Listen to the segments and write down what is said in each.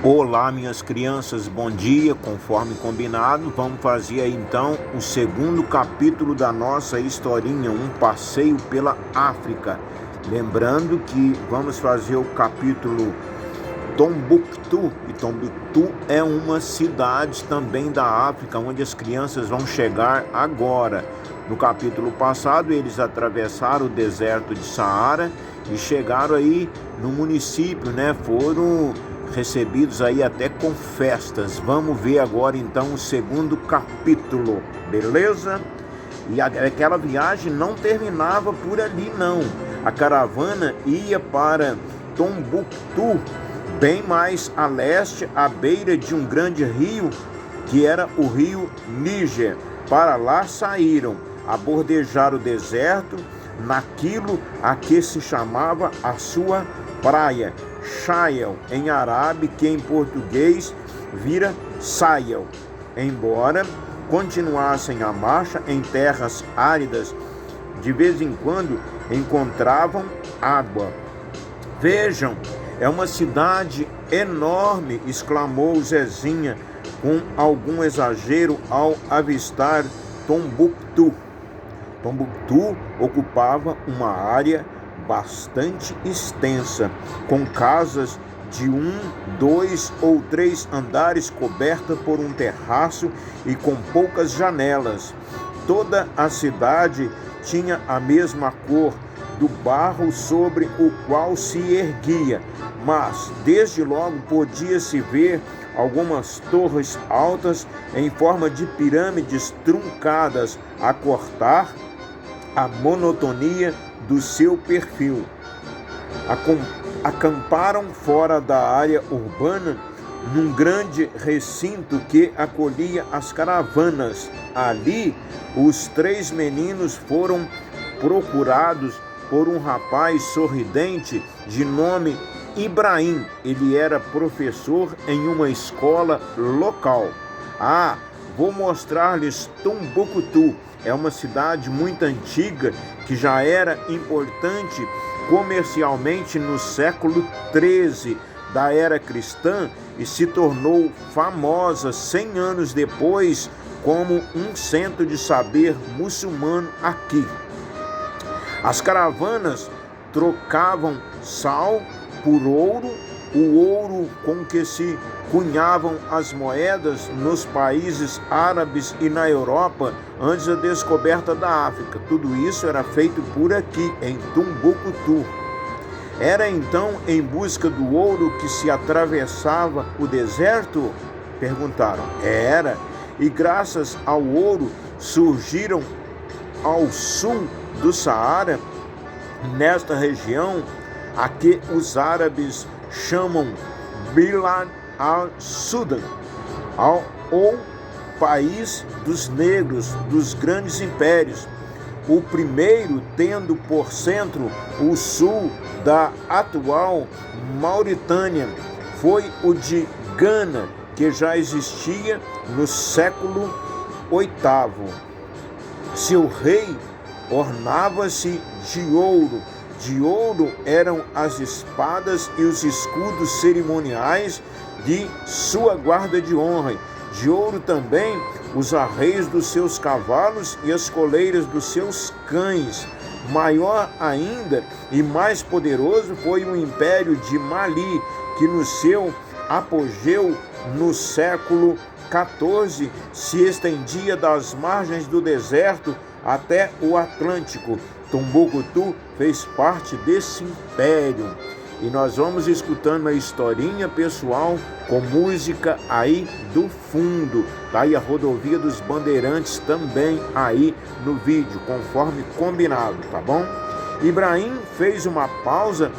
Olá, minhas crianças, bom dia. Conforme combinado, vamos fazer aí então o segundo capítulo da nossa historinha, um passeio pela África. Lembrando que vamos fazer o capítulo Tombouctou, e Tombouctou é uma cidade também da África, onde as crianças vão chegar agora. No capítulo passado, eles atravessaram o deserto de Saara e chegaram aí no município, Foram recebidos aí até com festas. Vamos ver agora então o segundo capítulo, beleza? E aquela viagem não terminava por ali não. A caravana ia para Tombouctou, bem mais a leste, à beira de um grande rio, que era o rio Níger. Para lá saíram, a bordejar o deserto, naquilo a que se chamava a sua praia, Shaiel, em árabe, que em português vira Saiel. Embora continuassem a marcha em terras áridas, de vez em quando encontravam água. Vejam, é uma cidade enorme, exclamou Zezinha com algum exagero ao avistar Tombouctou. Tombouctou ocupava uma área bastante extensa, com casas de 1, 2 ou 3 andares coberta por um terraço e com poucas janelas. Toda a cidade tinha a mesma cor do barro sobre o qual se erguia, mas desde logo podia-se ver algumas torres altas em forma de pirâmides truncadas a cortar a monotonia do seu perfil. Acamparam fora da área urbana num grande recinto que acolhia as caravanas. Ali, os 3 meninos foram procurados por um rapaz sorridente de nome Ibrahim. Ele era professor em uma escola local. Vou mostrar-lhes Tombouctou. É uma cidade muito antiga que já era importante comercialmente no século XIII da era cristã e se tornou famosa 100 anos depois como um centro de saber muçulmano aqui. As caravanas trocavam sal por ouro, o ouro com que se cunhavam as moedas nos países árabes e na Europa antes da descoberta da África. Tudo isso era feito por aqui, em Tombouctou. Era então em busca do ouro que se atravessava o deserto? Perguntaram. Era, e graças ao ouro surgiram ao sul do Saara, nesta região, a que os árabes chamam Bilad al-Sudan, ou país dos negros, dos grandes impérios. O primeiro tendo por centro o sul da atual Mauritânia, foi o de Gana, que já existia no século VIII. Seu rei ornava-se de ouro. De ouro eram as espadas e os escudos cerimoniais de sua guarda de honra. De ouro também os arreios dos seus cavalos e as coleiras dos seus cães. Maior ainda e mais poderoso foi o império de Mali, que no seu apogeu no século XIV se estendia das margens do deserto até o Atlântico. Tombouctou fez parte desse império. E nós vamos escutando a historinha pessoal com música aí do fundo. Tá aí a rodovia dos Bandeirantes também aí no vídeo, conforme combinado, tá bom? Ibrahim fez uma pausa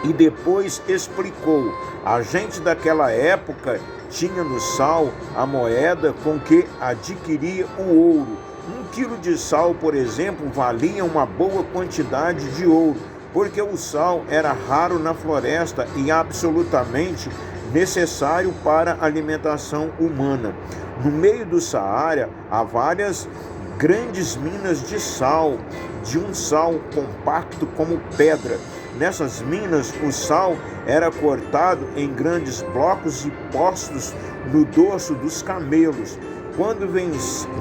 e depois explicou. A gente daquela época tinha no sal a moeda com que adquiria o ouro. 1 quilo de sal, por exemplo, valia uma boa quantidade de ouro, porque o sal era raro na floresta e absolutamente necessário para a alimentação humana. No meio do Saara há várias grandes minas de sal, de um sal compacto como pedra. Nessas minas, o sal era cortado em grandes blocos e postos no dorso dos camelos. Quando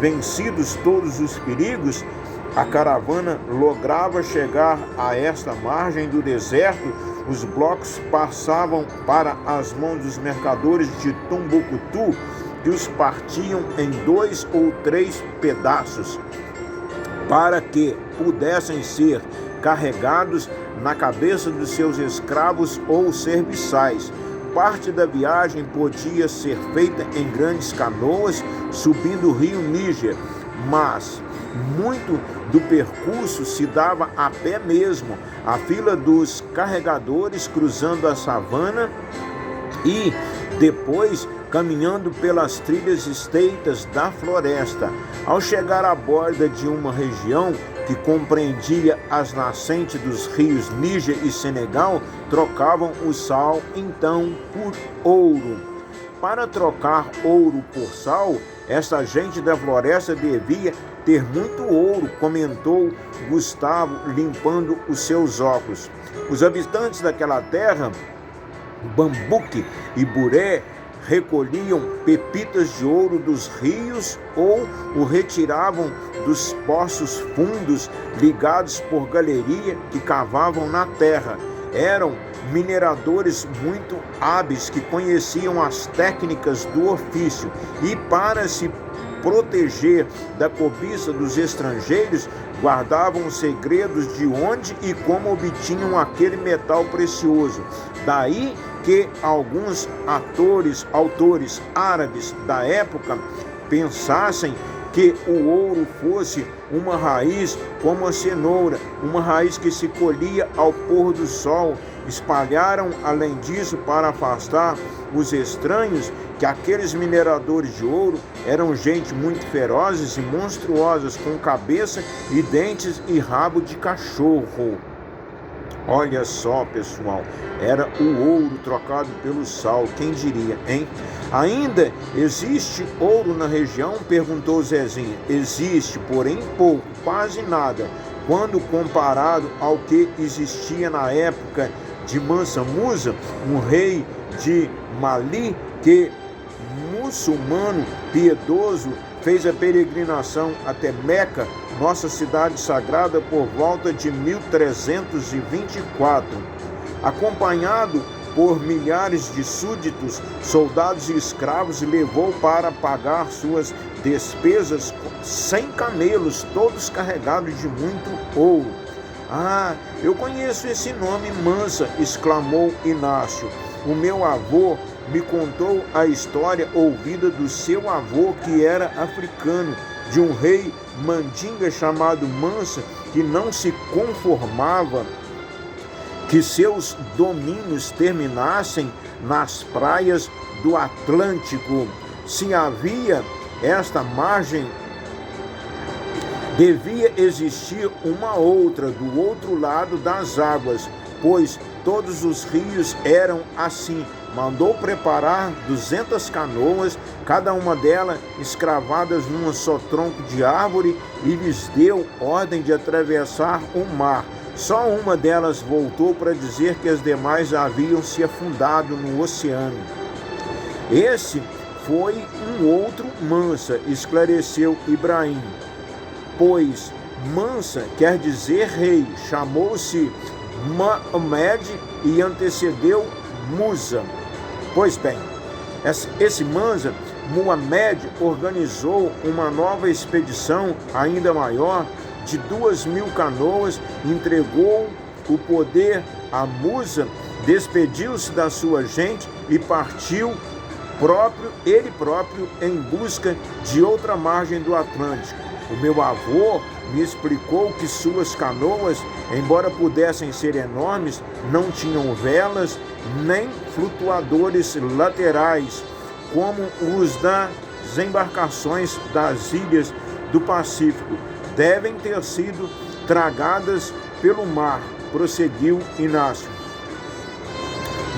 vencidos todos os perigos, a caravana lograva chegar a esta margem do deserto. Os blocos passavam para as mãos dos mercadores de Tombuctu, que os partiam em 2 ou 3 pedaços, para que pudessem ser carregados na cabeça dos seus escravos ou serviçais. Parte da viagem podia ser feita em grandes canoas, subindo o rio Níger, mas muito do percurso se dava a pé mesmo. A fila dos carregadores cruzando a savana e depois caminhando pelas trilhas estreitas da floresta. Ao chegar à borda de uma região que compreendia as nascentes dos rios Níger e Senegal, trocavam o sal então por ouro. Para trocar ouro por sal, esta gente da floresta devia ter muito ouro, comentou Gustavo, limpando os seus óculos. Os habitantes daquela terra, Bambuque e Buré, recolhiam pepitas de ouro dos rios ou o retiravam dos poços fundos ligados por galeria que cavavam na terra. Eram mineradores muito hábeis que conheciam as técnicas do ofício e, para se proteger da cobiça dos estrangeiros, guardavam os segredos de onde e como obtinham aquele metal precioso. Daí que alguns autores árabes da época pensassem que o ouro fosse uma raiz como a cenoura, uma raiz que se colhia ao pôr do sol. Espalharam, além disso, para afastar os estranhos, que aqueles mineradores de ouro eram gente muito ferozes e monstruosas, com cabeça e dentes e rabo de cachorro. Olha só, pessoal, era o ouro trocado pelo sal, quem diria, hein? Ainda existe ouro na região? Perguntou Zezinha. Existe, porém pouco, quase nada, quando comparado ao que existia na época de Mansa Musa, um rei de Mali, que, muçulmano piedoso, fez a peregrinação até Meca, nossa cidade sagrada, por volta de 1324. Acompanhado por milhares de súditos, soldados e escravos, levou para pagar suas despesas 100 camelos, todos carregados de muito ouro. Ah, eu conheço esse nome, Mansa, exclamou Inácio. O meu avô me contou a história ouvida do seu avô, que era africano, de um rei mandinga chamado Mansa, que não se conformava que seus domínios terminassem nas praias do Atlântico. Se havia esta margem, devia existir uma outra do outro lado das águas, pois todos os rios eram assim. Mandou preparar 200 canoas, cada uma delas escravadas num só tronco de árvore, e lhes deu ordem de atravessar o mar. Só uma delas voltou para dizer que as demais haviam se afundado no oceano. Esse foi um outro Mansa, esclareceu Ibrahim, pois Mansa quer dizer rei. Chamou-se Mohamed e antecedeu Musa. Pois bem, esse Mansa, Mohamed, organizou uma nova expedição ainda maior, de 2.000 canoas, entregou o poder a Musa, despediu-se da sua gente e partiu ele próprio em busca de outra margem do Atlântico. O meu avô me explicou que suas canoas, embora pudessem ser enormes, não tinham velas nem flutuadores laterais, como os das embarcações das ilhas do Pacífico. Devem ter sido tragadas pelo mar, prosseguiu Inácio.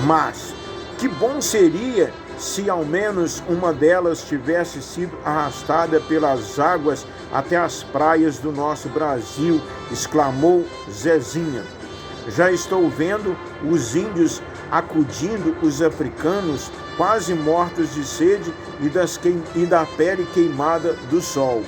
Mas que bom seria se ao menos uma delas tivesse sido arrastada pelas águas até as praias do nosso Brasil, exclamou Zezinha. Já estou vendo os índios acudindo os africanos quase mortos de sede e da pele queimada do sol.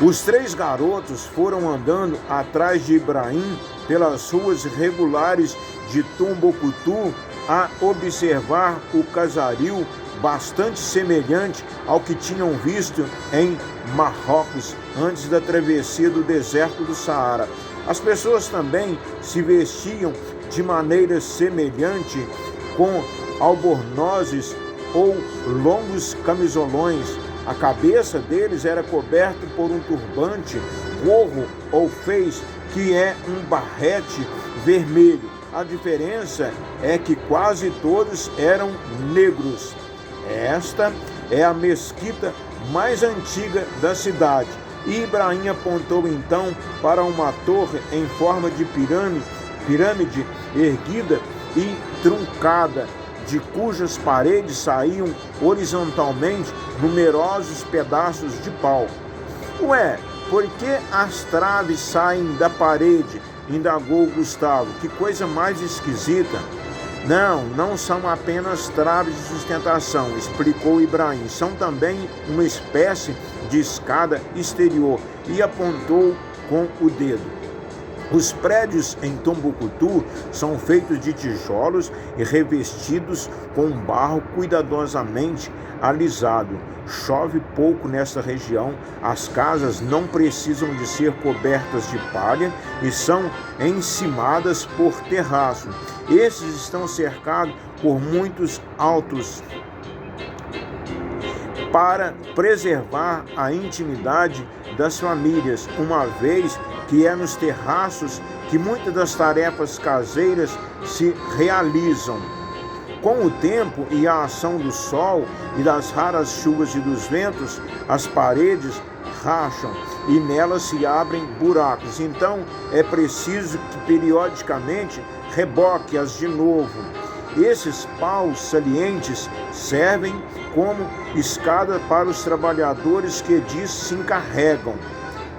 Os 3 garotos foram andando atrás de Ibrahim pelas ruas regulares de Tombuctu a observar o casario bastante semelhante ao que tinham visto em Marrocos antes da travessia do deserto do Saara. As pessoas também se vestiam de maneira semelhante, com albornozes ou longos camisolões. A cabeça deles era coberta por um turbante, gorro ou fez, que é um barrete vermelho. A diferença é que quase todos eram negros. Esta é a mesquita mais antiga da cidade. E Ibrahim apontou então para uma torre em forma de pirâmide erguida e truncada, de cujas paredes saíam horizontalmente numerosos pedaços de pau. Ué, por que as traves saem da parede? Indagou Gustavo. Que coisa mais esquisita. Não são apenas traves de sustentação, explicou Ibrahim. São também uma espécie de escada exterior, e apontou com o dedo. Os prédios em Tombuctu são feitos de tijolos e revestidos com barro cuidadosamente alisado. Chove pouco nesta região, as casas não precisam de ser cobertas de palha e são encimadas por terraço. Esses estão cercados por muitos altos para preservar a intimidade das famílias, uma vez que é nos terraços que muitas das tarefas caseiras se realizam. Com o tempo e a ação do sol e das raras chuvas e dos ventos, as paredes racham e nelas se abrem buracos. Então é preciso que periodicamente reboque-as de novo. Esses paus salientes servem como escada para os trabalhadores que disso se encarregam.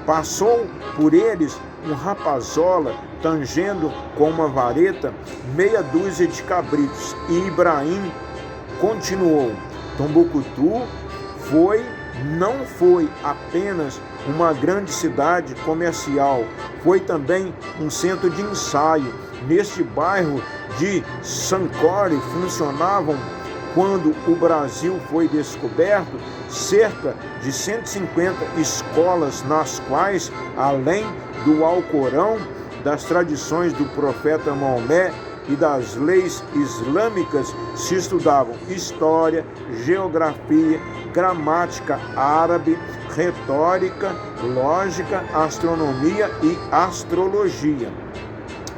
Passou por eles um rapazola tangendo com uma vareta meia dúzia de cabritos, e Ibrahim continuou. Tombuctu não foi apenas uma grande cidade comercial, foi também um centro de ensaio. Neste bairro de Sankore funcionavam, quando o Brasil foi descoberto, cerca de 150 escolas, nas quais, além do Alcorão, das tradições do profeta Maomé e das leis islâmicas, se estudavam história, geografia, gramática árabe, retórica, lógica, astronomia e astrologia.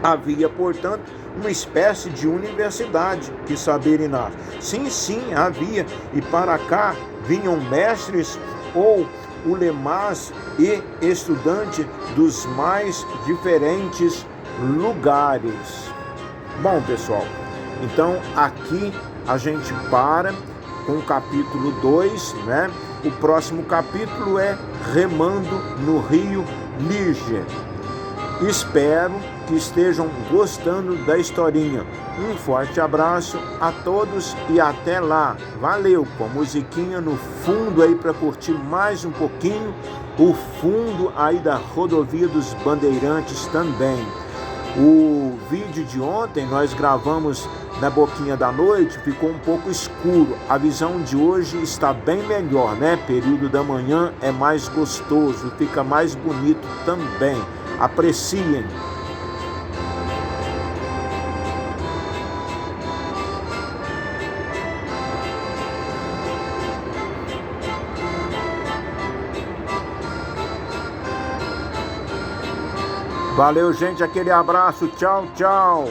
Havia, portanto, uma espécie de universidade, que saber Inácio. Sim, havia, e para cá vinham mestres ou ulemás e estudantes dos mais diferentes lugares. Bom, pessoal, então aqui a gente para com o capítulo 2, né? O próximo capítulo é Remando no Rio Níger. Espero que estejam gostando da historinha. Um forte abraço a todos e até lá. Valeu, com a musiquinha no fundo aí para curtir mais um pouquinho. O fundo aí da Rodovia dos Bandeirantes também. O vídeo de ontem nós gravamos na boquinha da noite, ficou um pouco escuro. A visão de hoje está bem melhor, né? Período da manhã é mais gostoso, fica mais bonito também. Apreciem. Valeu, gente, aquele abraço, tchau, tchau.